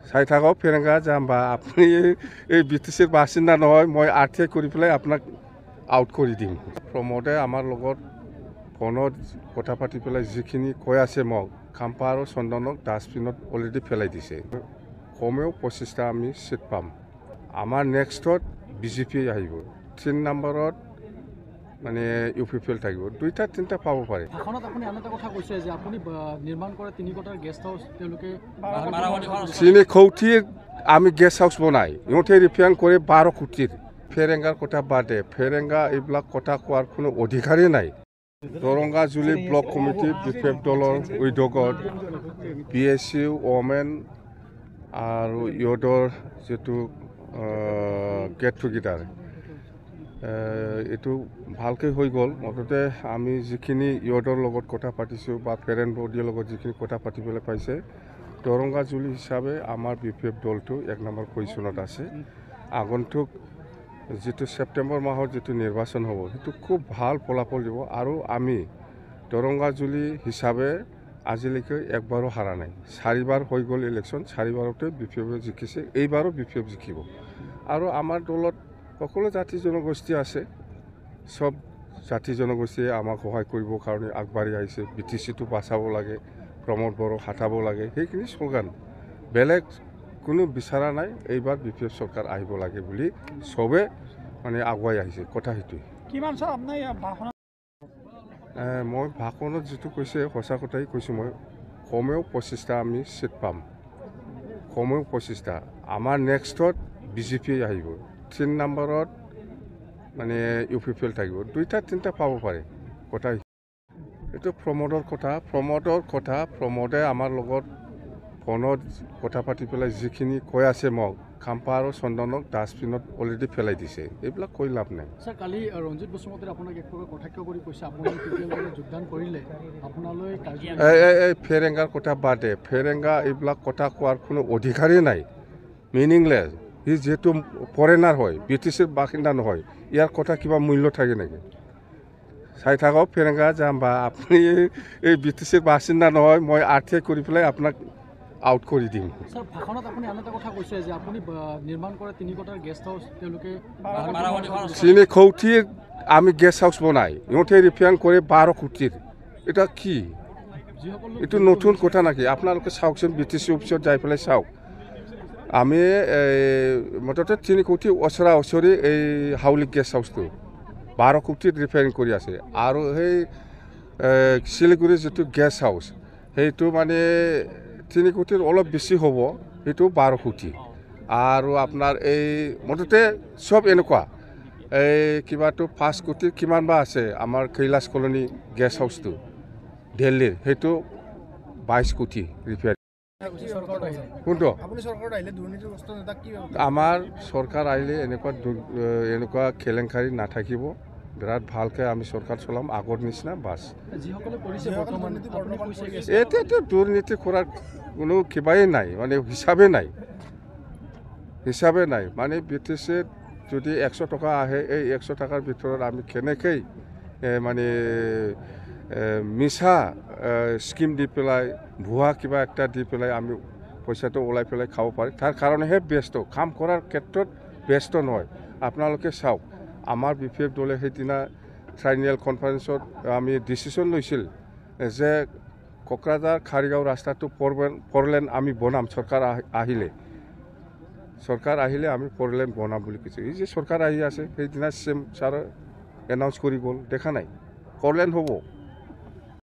চাই থাকক ফেৰেংগা যাম বা আপুনি এই BTCৰ বাসিন্দা নহয় মই RTI কৰি পেলাই আপোনাক আউট কৰি দিম। প্ৰমোদে আমাৰ লগত ফোনত কথা পাতি পেলাই যিখিনি কৈ আছে মোক খাম্পা আৰু চন্দনক ডাষ্টবিনত অলৰেডি পেলাই দিছে। কমেও 25টা আমি চিট পাম। আমাৰ নেক্সটত BJP আহিব, 3 নম্বৰত মানে UPPL থাকিব, 2টা 3টা পাব পাৰে। ভাষণত আপুনি আন এটা কথা কৈছে যে আপুনি নিৰ্মাণ কৰা 3 কোঠাৰ গেষ্ট হাউচ তেওঁলোকে 3 কোটিৰ আমি গেষ্ট হাউচ বনাই ইহঁতে ৰিফাইন কৰে 12 কোটিৰ। ফেৰেংগাৰ কথা বাদে ফেৰেংগা এইবিলাক কথা কোৱাৰ কোনো অধিকাৰেই নাই। দৰংগাজুলি ব্লক কমিটি BPF দলৰ উদ্যোগত PSU ওমেন আৰু ইয়দৰ যেটো গেট টুগেদাৰ এইটো ভালকৈ হৈ গ'ল। মুঠতে আমি যিখিনি ইয়দৰ লগত কথা পাতিছোঁ বা ফেৰেন বডিৰ লগত যিখিনি কথা পাতিবলৈ পাইছে, দৰংগাজুলি হিচাপে আমাৰ BPF দলটো 1 নম্বৰ পজিশ্যনত আছে। আগন্তুক যেটো সেপ্টেম্বৰ মাহৰ যেটো নিৰ্বাচন হ'ব সেইটো খুব ভাল ফলাফল দিব আৰু আমি দৰংগাজুলি হিচাপে আজিলৈকে একবাৰো হাৰা নাই। 4বাৰ হৈ গ'ল ইলেকশ্যন, 4বাৰতে BPF জিকিছে, এইবাৰো BPF জিকিব। আৰু আমাৰ দলত সকলো জাতি জনগোষ্ঠী আছে, সব জাতি জনগোষ্ঠীয়ে আমাক সহায় কৰিবৰ কাৰণে আগবাঢ়ি আহিছে। BTCটো বাঁচাব লাগে, প্ৰমোদ বড়োক হাতাব লাগে, সেইখিনি শ্লোগান, বেলেগ কোনো বিচাৰা নাই। এইবাৰ BPF চৰকাৰ আহিব লাগে বুলি সবে মানে আগুৱাই আহিছে। কথা সেইটোৱে। কিমান স্যাৰ আপোনাৰ ভাষণ মই ভাষণত যেটো কৈছে সঁচা কথাই কৈছোঁ। মই কমেও 25টা আমি চিট পাম, কমেও 25টা। আমাৰ নেক্সটত BJP আহিব, 3 নম্বৰত মানে UPPL থাকিব, 2টা 3টা পাব পাৰে। কথা এইটো প্ৰমোদৰ কথা প্ৰমোদে আমাৰ লগত ফোনত কথা পাতি পেলাই যিখিনি কৈ আছে মোক খাম্পা আৰু চন্দনক ডাষ্টবিনত অলৰেডি পেলাই দিছে, এইবিলাক কৈ লাভ নাই। স্যাৰ কালি ৰঞ্জিত বসুমতাৰীয়ে আপোনাক এক প্ৰকাৰ কটাক্ষ কৰি কৈছে আপুনি PPL যোগদান কৰিলে আপোনালৈ এই ফেৰেংগাৰ কথা বাদে ফেৰেংগা এইবিলাক কথা কোৱাৰ কোনো অধিকাৰেই নাই, মিনিংলেছ। সি যেহেতু ফৰেনাৰ হয়, BTCৰ বাসিন্দা নহয়, ইয়াৰ কথা কিবা মূল্য থাকে নেকি? চাই থাকক ফেৰেংগা যাম বা আপুনি এই BTCৰ বাসিন্দা নহয় মই RTI কৰি পেলাই আপোনাক আউট কৰি দিম। স্যাৰ ভাষণত আপুনি আন এটা কথা কৈছে যে আপুনি নিৰ্মাণ কৰা 3 কোঠাৰ গেষ্ট হাউচ তেওঁলোকে 3 কোটিৰ আমি গেষ্ট হাউচ বনাই ইহঁতে ৰিফাইন কৰে 12 কোটিৰ। এটা কি এইটো নতুন কথা নাকি? আপোনালোকে চাওকচোন, BTC অফিচত যাই পেলাই চাওক। আমি মুঠতে 3 কোটি ওচৰা ওচৰি এই হাউলি গেষ্ট হাউচটো 12 কোটিত ৰিফাইন কৰি আছে। আৰু সেই শিলিগুৰিৰ যেটো গেষ্ট হাউচ সেইটো মানে 3 কোটিৰ অলপ বেছি হ'ব, সেইটো 12 কোটি। আৰু আপোনাৰ এই মুঠতে সব এনেকুৱা এই কিবাটো 5 কোটি কিমান বা আছে। আমাৰ কৈলাশ কলনী গেষ্ট হাউচটো দিল্লীৰ সেইটো 22 কোটি ৰিফাইন। কোনটো আমাৰ চৰকাৰ আহিলে এনেকুৱা কেলেংকাৰী নাথাকিব। বিৰাট ভালকৈ আমি চৰকাৰ চলাম আগৰ নিচিনা বাছ। এতিয়াতো দুৰ্নীতি কৰাৰ কোনো কিবাই নাই, মানে হিচাপে নাই। মানে BTCত যদি 100 টকা আহে, এই 100 টকাৰ ভিতৰত আমি কেনেকৈ মানে মিছা স্কিম দি পেলাই ভুৱা কিবা একটা দি পেলাই আমি পইচাটো ওলাই পেলাই খাব পাৰি, তাৰ কাৰণেহে ব্যস্ত, কাম কৰাৰ ক্ষেত্ৰত ব্যস্ত নহয়। আপোনালোকে চাওক, আমাৰ BPF দলে সেইদিনা ট্ৰাইনিয়েল কনফাৰেন্সত আমি ডিচিশ্যন লৈছিল যে কোকৰাঝাৰ খাৰিগাঁও ৰাস্তাটো 4 লেন আমি বনাম। চৰকাৰ আহিলে আমি 4 লেন বনাম বুলি কৈছে। এই যে চৰকাৰ আহি আছে সেইদিনা CM ছাৰে এনাউন্স কৰি গ'ল, দেখা নাই 4 লেন হ'ব।